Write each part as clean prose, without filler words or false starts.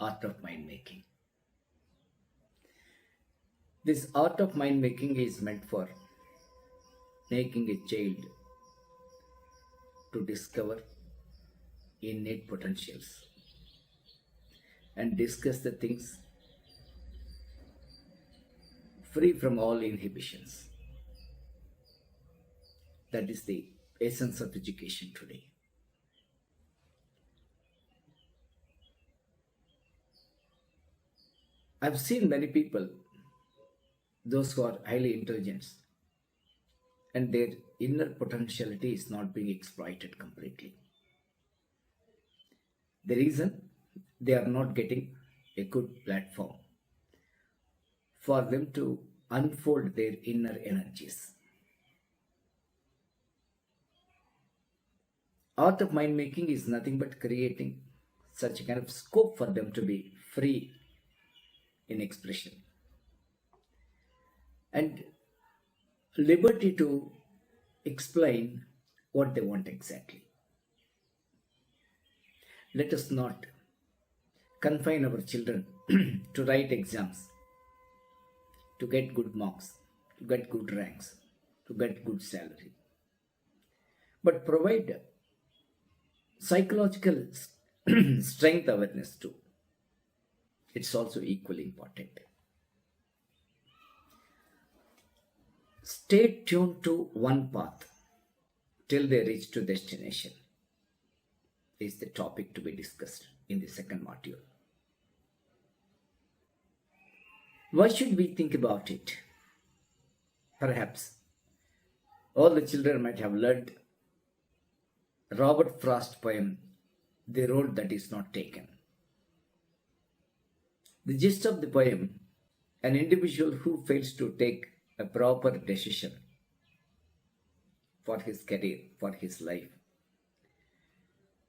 art of mind making. This art of mind making is meant for making a child to discover innate potentials and discuss the things free from all inhibitions. That is the essence of education today. I've seen many people, those who are highly intelligent, and their inner potentiality is not being exploited completely. The reason they are not getting a good platform for them to unfold their inner energies. Art of mind making is nothing but creating such a kind of scope for them to be free in expression and liberty to explain what they want exactly. Let us not confine our children to write exams, to get good marks, to get good ranks, to get good salary, but provide psychological strength awareness too. It's also equally important. Stay tuned to one path till they reach to destination is the topic to be discussed in the second module. Why should we think about it? Perhaps all the children might have learned Robert Frost's poem, The Road That Is Not Taken. The gist of the poem, an individual who fails to take a proper decision for his career, for his life,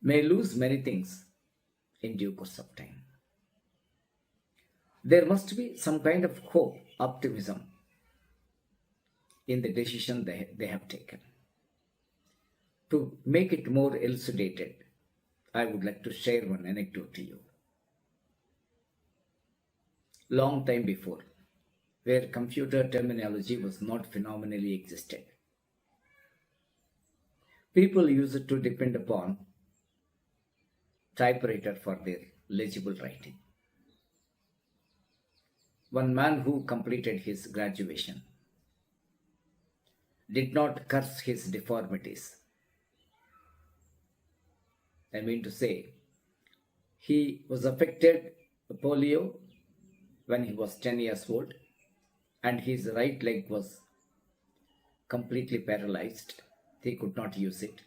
may lose many things in due course of time. There must be some kind of hope, optimism in the decision they have taken. To make it more elucidated, I would like to share one anecdote to you. Long time before, where computer terminology was not phenomenally existed, people used to depend upon typewriter for their legible writing. One man who completed his graduation did not curse his deformities. I mean to say, he was affected polio when he was 10 years old, and his right leg was completely paralyzed. He could not use it.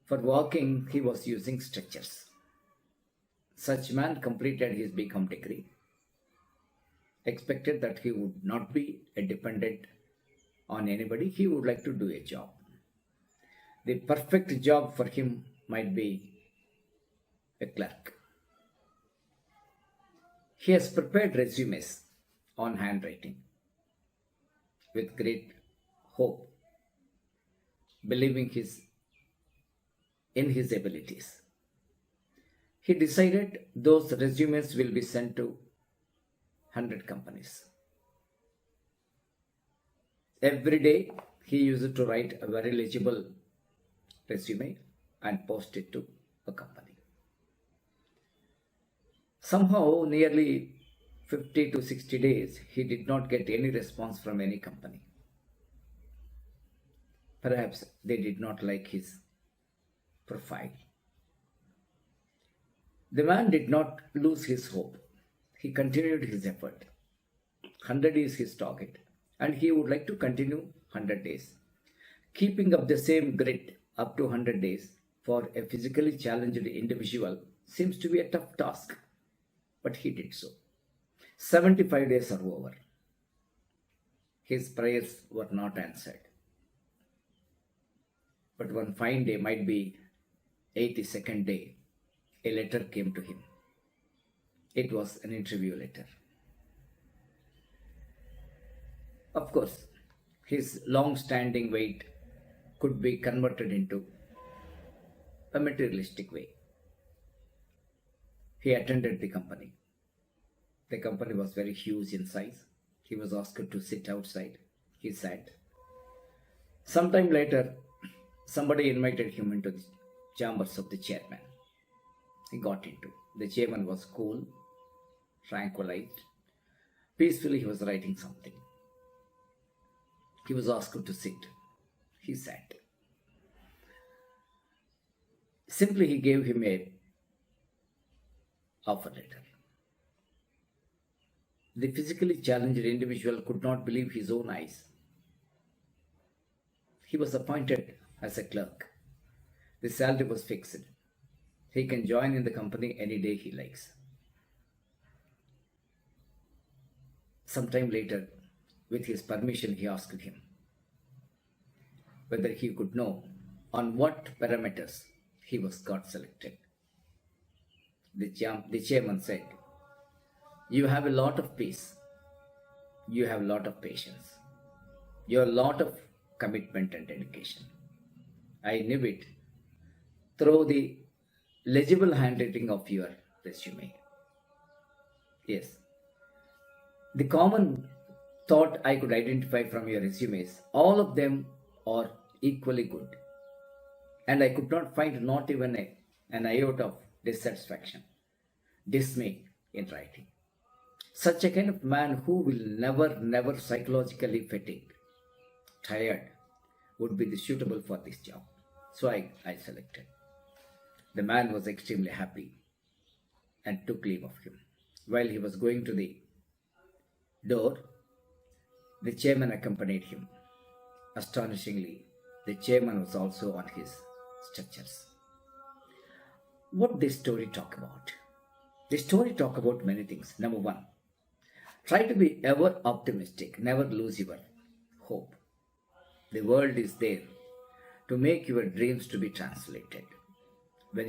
For walking, he was using stretchers. Such man completed his BCom degree, expected that he would not be a dependent on anybody. He would like to do a job. The perfect job for him might be a clerk. He has prepared resumes on handwriting with great hope, believing in his abilities. He decided those resumes will be sent to 100 companies. Every day he used to write a very legible resume and post it to a company. Somehow, nearly 50 to 60 days, he did not get any response from any company. Perhaps they did not like his profile. The man did not lose his hope. He continued his effort. 100 is his target, and he would like to continue 100 days. Keeping up the same grit up to 100 days for a physically challenged individual seems to be a tough task, but he did so. 75 days are over. His prayers were not answered. But one fine day, might be 82nd day, a letter came to him. It was an interview letter. Of course, his long-standing wait could be converted into a materialistic way. He attended the company. The company was very huge in size. He was asked to sit outside. He sat. Sometime later, somebody invited him into the chambers of the chairman. He got into. The chairman was cool, tranquilized. Peacefully, he was writing something. He was asked to sit. He sat. Simply, he gave him a offer letter. The physically challenged individual could not believe his own eyes. He was appointed as a clerk. The salary was fixed. He can join in the company any day he likes. Sometime later, with his permission, he asked him whether he could know on what parameters he was got selected. The chairman said, "You have a lot of peace. You have a lot of patience. You have a lot of commitment and dedication. I knew it through the legible handwriting of your resume." Yes. The common thought I could identify from your resumes, all of them are equally good. And I could not find not even an iota of dissatisfaction, dismay in writing. Such a kind of man who will never psychologically fatigued, tired, would be suitable for this job. So I selected. The man was extremely happy and took leave of him. While he was going to the door, the chairman accompanied him. Astonishingly, the chairman was also on his stretchers. What this story talk about? The story talk about many things. Number one, try to be ever optimistic. Never lose your hope. The world is there to make your dreams to be translated. When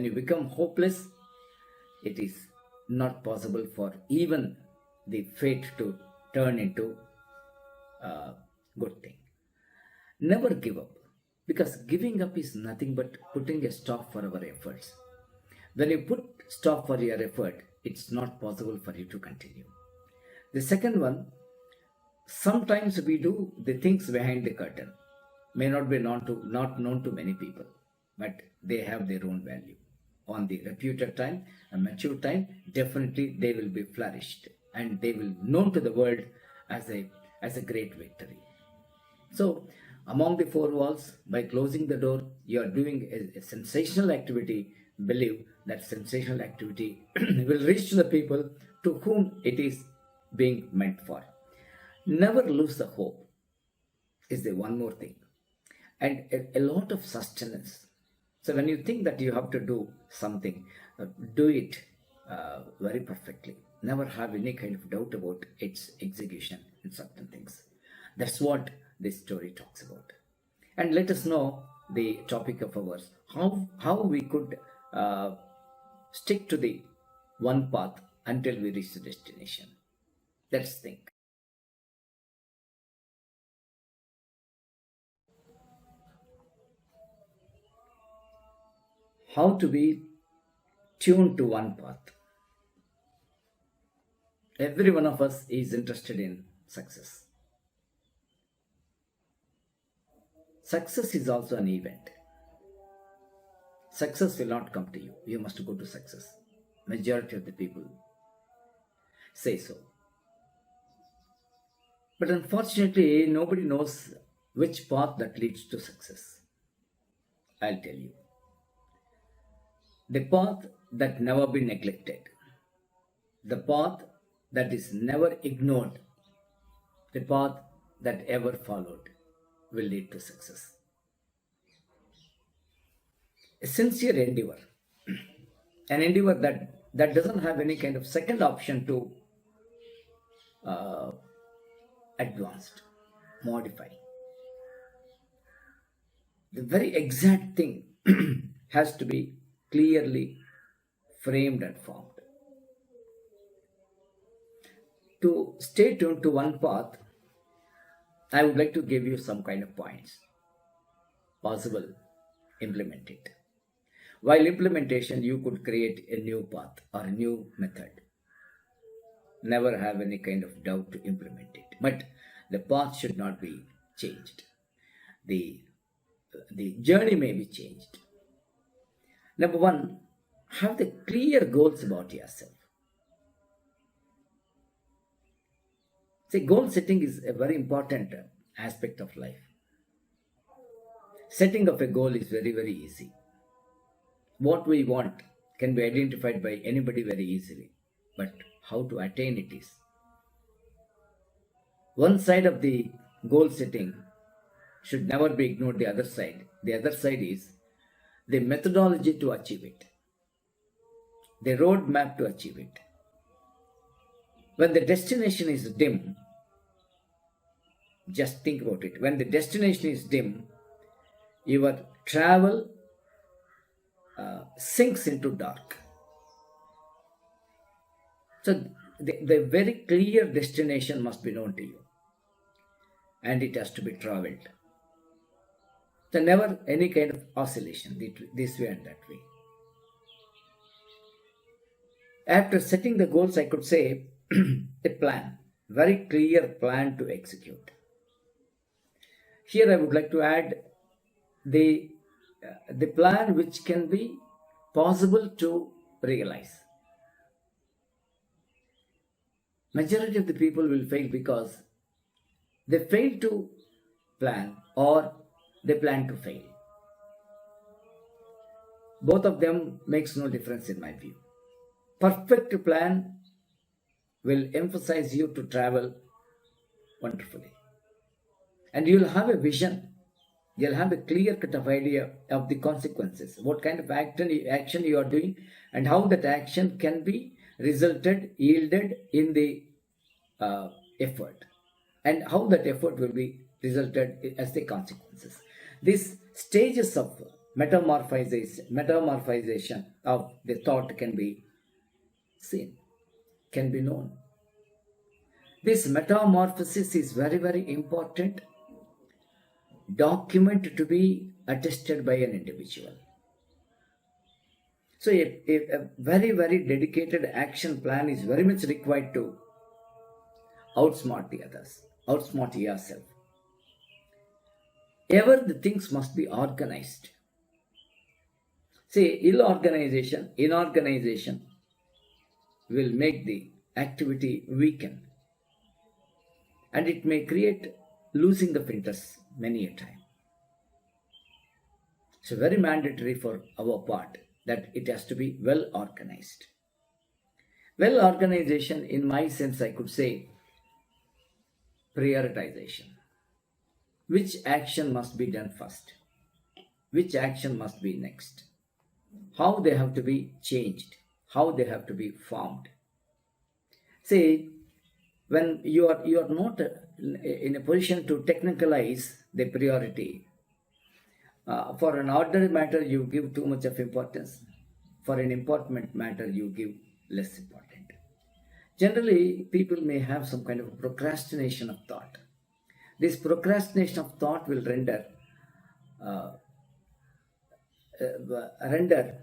you become hopeless, it is not possible for even the fate to turn into a good thing. Never give up, because giving up is nothing but putting a stop for our efforts. When you put stop for your effort, it's not possible for you to continue. The second one, sometimes we do the things behind the curtain, may not be not known to many people, but they have their own value. On the reputed time and mature time, definitely they will be flourished and they will known to the world as a great victory. So, among the four walls, by closing the door, you are doing a sensational activity. Believe that sensational activity will reach to the people to whom it is being meant for. Never lose the hope is the one more thing. And a lot of sustenance. So when you think that you have to do something, do it very perfectly. Never have any kind of doubt about its execution in certain things. That's what this story talks about. And let us know the topic of ours, how we could stick to the one path until we reach the destination. Let's think. How to be tuned to one path. Every one of us is interested in success. Success is also an event. Success will not come to you. You must go to success. Majority of the people say so. But unfortunately, nobody knows which path that leads to success. I'll tell you. The path that never be neglected. The path that is never ignored. The path that ever followed will lead to success. A sincere endeavor. An endeavor that doesn't have any kind of second option to advanced, modify. The very exact thing has to be clearly framed and formed. To stay tuned to one path, I would like to give you some kind of points. Possible, implement it. While implementation, you could create a new path or a new method. Never have any kind of doubt to implement it. But the path should not be changed. The, the journey may be changed. Number one, have the clear goals about yourself. See, goal setting is a very important aspect of life. Setting of a goal is very, very easy. What we want can be identified by anybody very easily, but how to attain it is. One side of the goal setting should never be ignored, the other side. The other side is the methodology to achieve it, the roadmap to achieve it. When the destination is dim, just think about it. When the destination is dim, your travel sinks into dark. So the very clear destination must be known to you, and it has to be traveled. So never any kind of oscillation this way and that way. After setting the goals, I could say a plan, very clear plan to execute. Here I would like to add the plan which can be possible to realize. Majority of the people will fail because they fail to plan or they plan to fail. Both of them makes no difference in my view. Perfect plan will emphasize you to travel wonderfully. And you'll have a vision. You'll have a clear cut of idea of the consequences. What kind of action you are doing and how that action can be yielded in the effort. And how that effort will be resulted as the consequences. These stages of metamorphization of the thought can be seen, can be known. This metamorphosis is very, very important document to be attested by an individual. So a very, very dedicated action plan is very much required to outsmart the others, outsmart yourself. Ever the things must be organized. See, inorganization will make the activity weaken, and it may create losing of interest many a time. So very mandatory for our part that it has to be well organized. Well organization, in my sense, I could say prioritization. Which action must be done first? Which action must be next? How they have to be changed? How they have to be formed? See, when you are not in a position to technicalize the priority, for an ordinary matter you give too much of importance. For an important matter you give less important. Generally, people may have some kind of procrastination of thought. This procrastination of thought will render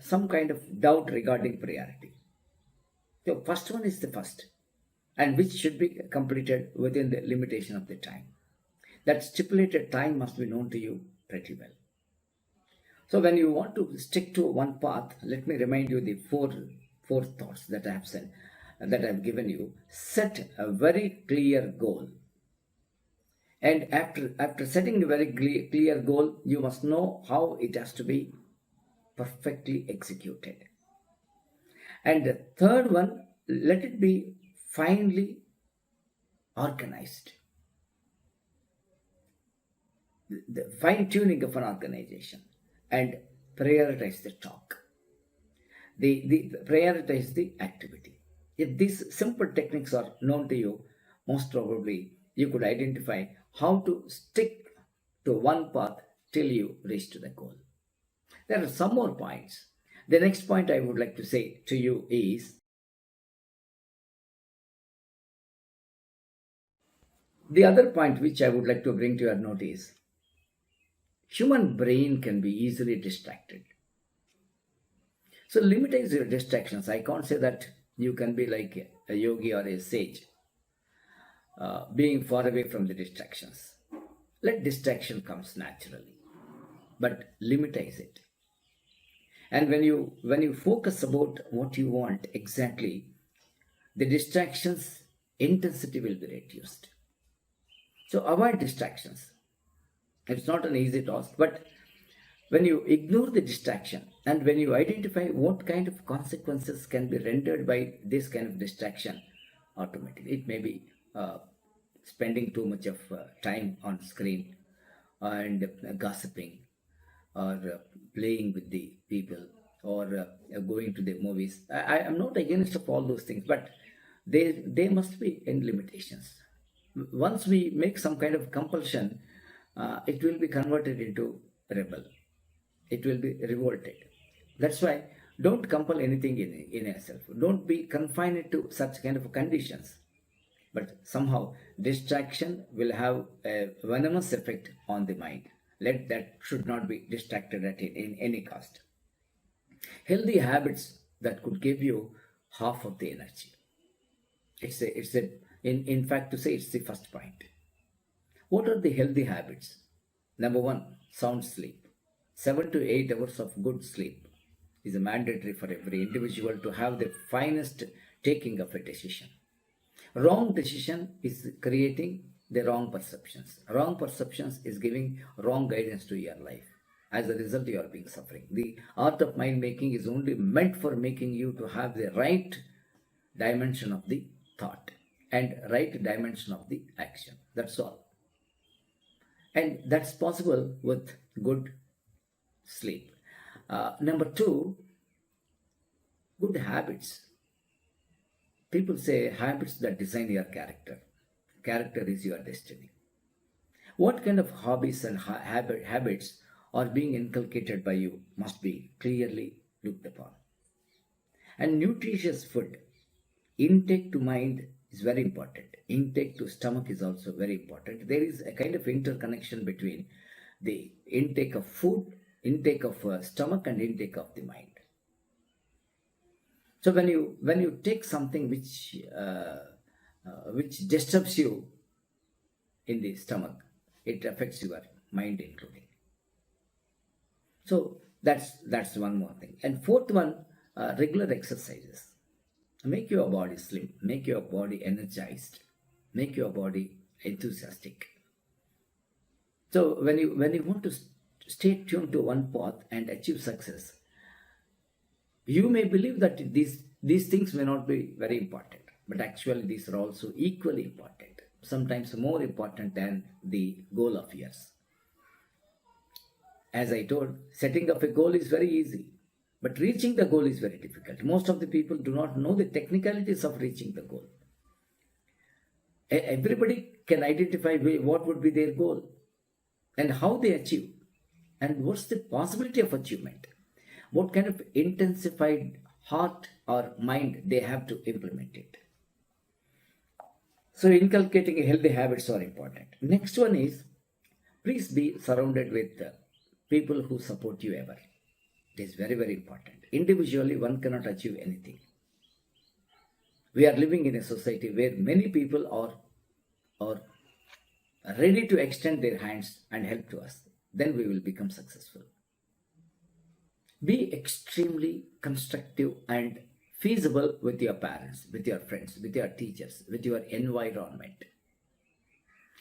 some kind of doubt regarding priority. So first one is the first, and which should be completed within the limitation of the time. That stipulated time must be known to you pretty well. So when you want to stick to one path, let me remind you the four thoughts that I have said, that I have given you. Set a very clear goal. And after setting a very clear goal, you must know how it has to be perfectly executed. And the third one, let it be finely organized. The fine-tuning of an organization, and prioritize the talk. The prioritize the activity. If these simple techniques are known to you, most probably you could identify how to stick to one path till you reach to the goal. There are some more points. The next point I would like to say to you is, the other point which I would like to bring to your notice, human brain can be easily distracted. So limitize your distractions. I can't say that you can be like a yogi or a sage, being far away from the distractions. Let distraction comes naturally, but limitize it. And when you focus about what you want exactly, the distractions intensity will be reduced. So avoid distractions. It's not an easy task, but when you ignore the distraction and when you identify what kind of consequences can be rendered by this kind of distraction, automatically it may be spending too much of time on screen and gossiping, or playing with the people, or going to the movies. I am not against of all those things, but they must be in limitations. Once we make some kind of compulsion, it will be converted into rebel. It will be revolted. That's why don't compel anything in yourself. Don't be confined to such kind of conditions. But somehow distraction will have a venomous effect on the mind. Let that should not be distracted at in any cost. Healthy habits that could give you half of the energy. In fact, to say it's the first point. What are the healthy habits? Number one, sound sleep. 7 to 8 hours of good sleep is a mandatory for every individual to have the finest taking of a decision. Wrong decision is creating the wrong perceptions. Wrong perceptions is giving wrong guidance to your life. As a result, you are being suffering. The art of mind making is only meant for making you to have the right dimension of the thought and right dimension of the action. That's all. And that's possible with good sleep. Number two, good habits. People say habits that design your character. Character is your destiny. What kind of hobbies and habits are being inculcated by you must be clearly looked upon. And nutritious food, intake to mind is very important. Intake to stomach is also very important. There is a kind of interconnection between the intake of food, intake of stomach, and intake of the mind. So when you take something which disturbs you in the stomach, it affects your mind including. So that's one more thing. And fourth one, regular exercises. Make your body slim, make your body energized, make your body enthusiastic. So when you want to stay tuned to one path and achieve success, you may believe that these things may not be very important, but actually these are also equally important, sometimes more important than the goal of yours. As I told, setting up a goal is very easy, but reaching the goal is very difficult. Most of the people do not know the technicalities of reaching the goal. Everybody can identify what would be their goal and how they achieve, and what's the possibility of achievement, what kind of intensified heart or mind they have to implement it. So inculcating healthy habits are important. Next one is, please be surrounded with people who support you ever. It is very, very important. Individually, one cannot achieve anything. We are living in a society where many people are ready to extend their hands and help to us. Then we will become successful. Be extremely constructive and feasible with your parents, with your friends, with your teachers, with your environment.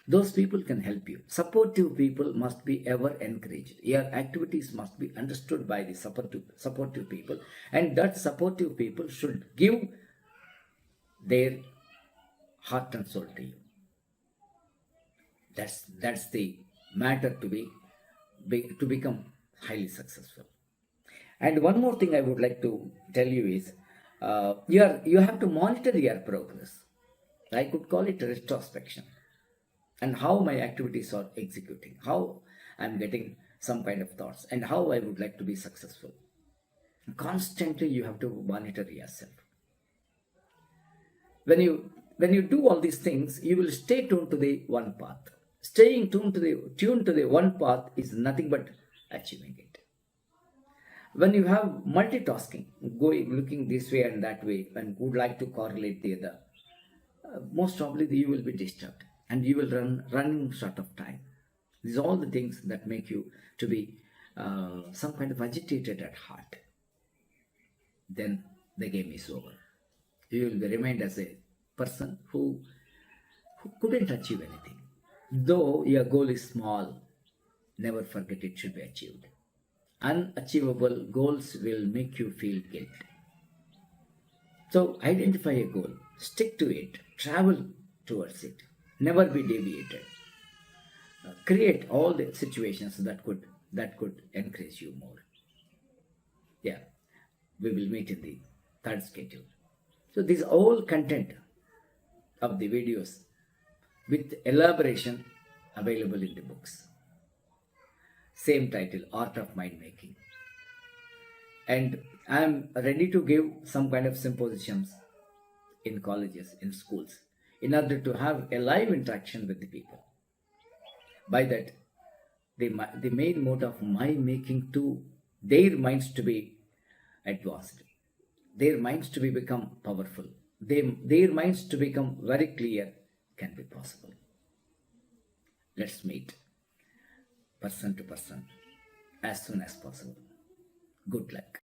Those people can help you. Supportive people must be ever encouraged. Your activities must be understood by the supportive people, and that supportive people should give their heart and soul to you. That's the matter to become highly successful. And one more thing I would like to tell you is, you have to monitor your progress. I could call it retrospection, and how my activities are executing, how I'm getting some kind of thoughts, and how I would like to be successful. Constantly you have to monitor yourself. When you do all these things, you will stay tuned to the one path. Staying tuned to the one path is nothing but achieving it. When you have multitasking, going looking this way and that way, and would like to correlate the other, most probably you will be disturbed and you will running short of time. These are all the things that make you to be some kind of agitated at heart. Then the game is over. You will be remained as a person who couldn't achieve anything. Though your goal is small, never forget it should be achieved. Unachievable goals will make you feel guilt. So identify a goal, stick to it, travel towards it, never be deviated. Create all the situations that could encourage you more. Yeah, we will meet in the third schedule. So this all content of the videos with elaboration available in the books. Same title, Art of Mind Making. And I am ready to give some kind of symposiums in colleges, in schools, in order to have a live interaction with the people. By that, the main mode of mind making to their minds to be advanced, their minds to be become powerful, their minds to become very clear can be possible. Let's meet person to person as soon as possible. Good luck.